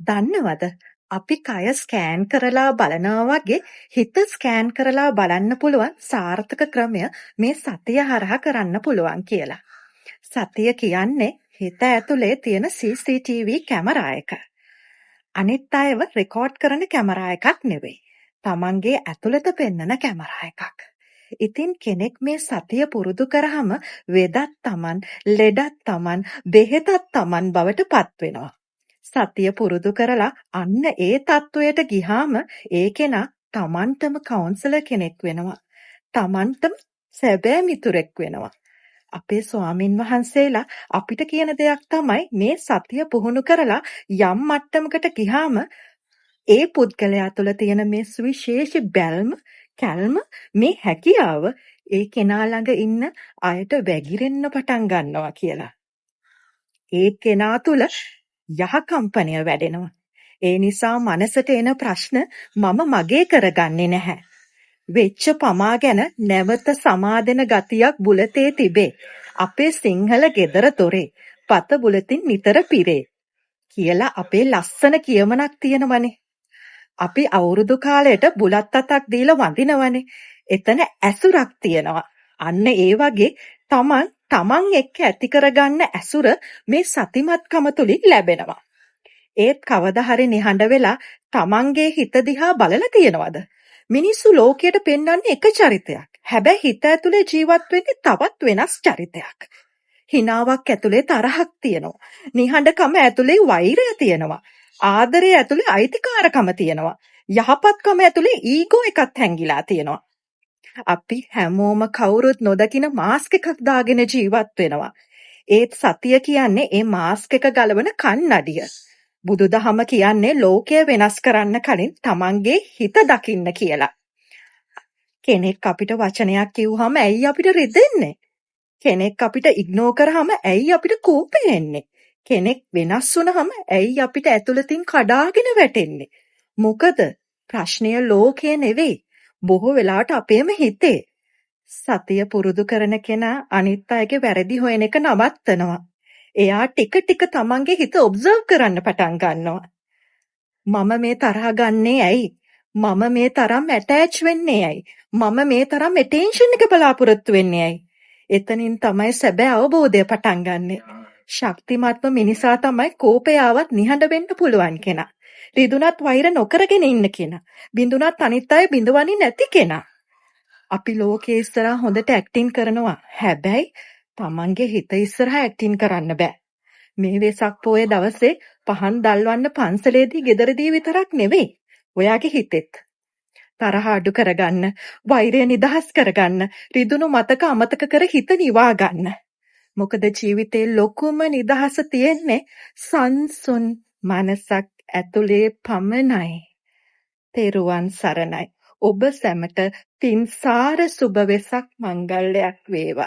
දන්නවද? අපි කය ස්කෑන් කරලා බලනවා වගේ හිත ස්කෑන් කරලා බලන්න පුළුවන් සාර්ථක ක්‍රමය මේ සතිය හරහා කරන්න පුළුවන් කියලා. සතිය කියන්නේ හිත ඇතුලේ තියෙන CCTV කැමරා එක. අනිත් අයව රෙකෝඩ් කරන කැමරා එකක් නෙවෙයි. තමන්ගේ ඇතුළත පෙන්නන කැමරා එකක්. ඉතින් කෙනෙක් මේ සතිය පුරුදු කරාම වෙදක් තමන්, ලෙඩක් තමන්, බෙහෙතක් තමන් බවට පත් වෙනවා. සතිය පුරුදු කරලා අන්න ඒ තත්වයට ගිහාම ඒ කෙනා තමන්ටම කවුන්සලර් කෙනෙක් වෙනවා. තමන්ටම සැබෑ මිතුරෙක් වෙනවා. අපේ ස්වාමින් වහන්සේලා අපිට කියන දෙයක් තමයි මේ සතිය පුහුණු කරලා යම් මට්ටමකට ගිහාම ඒ පුද්ගලයා තුළ තියෙන මේ සුවිශේෂී බැල්ම, කැල්ම, මේ හැකියාව ඒ කෙනා ළඟ ඉන්න අයට වැగిරෙන්න පටන් ගන්නවා කියලා. ඒ කෙනා තුළ යහකම්පනය වැඩෙනවා. ඒ නිසා මනසට එන ප්‍රශ්න මම මගේ කරගන්නේ නැහැ. වෙච්ච පමා ගැන නැවත සමාදෙන ගතියක් බුලතේ තිබේ. අපේ සිංහල ගෙදර දොරේ පත බුලතින් නිතර පිරේ කියලා අපේ ලස්සන කියමනක් තියෙනවනේ. අපි අවුරුදු කාලයට බුලත් අතක් දීලා වඳිනවනේ. එතන ඇසුරක් තියෙනවා. අන්න ඒ වගේ තමන් එක්ක ඇති කරගන්න ඇසුර මේ සතිමත්කම තුලින් ලැබෙනවා. ඒත් කවදා හරි නිහඬ වෙලා තමන්ගේ හිත දිහා බලලා තියෙනවද? මිනිස්සු ලෝකයට පෙන්වන්නේ එක චරිතයක්. හැබැයි හිත ඇතුලේ ජීවත් වෙන්නේ තවත් වෙනස් චරිතයක්. හිනාවක් ඇතුලේ තරහක් තියෙනවා. නිහඬකම ඇතුලේ වෛරය තියෙනවා. ආදරය ඇතුලේ අයිතිකාරකම තියෙනවා. යහපත්කම ඇතුලේ ඊගෝ එකක් හැංගිලා තියෙනවා. අපි හැමෝම කවුරුත් නොදකින මාස්ක් එකක් දාගෙන ජීවත් වෙනවා. ඒත් සතිය කියන්නේ ඒ මාස්ක් එක ගලවන කන්නඩිය. බුදුදහම කියන්නේ ලෝකය වෙනස් කරන්න කලින් තමන්ගේ හිත දකින්න කියලා. කෙනෙක් අපිට වචනයක් කිව්වහම ඇයි අපිට රිදෙන්නේ? කෙනෙක් අපිට ඉග්නෝර් කරාම ඇයි අපිට කෝපය එන්නේ? කෙනෙක් වෙනස් වුණාම ඇයි අපිට ඇතුළතින් කඩාගෙන වැටෙන්නේ? මොකද ප්‍රශ්නය ලෝකය නෙවෙයි. බොහෝ වෙලාවට අපේම හිතේ. සතිය පුරුදු කරන කෙනා අනිත් අයගේ වැරදි හොයන එක නවත්තනවා. එයා ටික ටික තමන්ගේ හිත ඔබ්සර්ව් කරන්න පටන් ගන්නවා. මම මේ තරහ ගන්නේ ඇයි? මම මේ තරම් ඇටෑච් වෙන්නේ ඇයි? මම මේ තරම් ඇටෙන්ෂන් එක බලාපොරොත්තු වෙන්නේ ඇයි? එතනින් තමයි සැබෑ අවබෝධය පටන් ගන්නෙ. ශක්තිමත්ම මිනිසා තමයි කෝපය ආවත් නිහඬ වෙන්න පුළුවන් කෙනා. රිදුනත් වෛර නොකරගෙන ඉන්න කෙනා. බිඳුනත් අනිත් අය බිඳවන්නේ නැති කෙනා. අපි ලෝකයේ ඉස්සරහා හොඳට ඇක්ටින් කරනවා. හැබැයි තමන්ගේ හිත ඉස්සරහා ඇක්ටින් කරන්න බෑ. මේ වෙසක් පොයේ දවසේ පහන් දල්වන්න පන්සලේදී ගෙදරදී විතරක් නෙවෙයි. ඔයාගේ හිතෙත්. තරහ අඩු කරගන්න, වෛරය නිදහස් කරගන්න, රිදුණු මතක අමතක කර හිත නිවා ගන්න. මොකද ජීවිතේ ලොකුම නිදහස තියෙන්නේ සංසුන් මනසක් ඇතුලේ පමණයි. තෙරුවන් සරණයි. ඔබ සැමට පින්සාර සුබ වෙසක් මංගල්‍යයක් වේවා.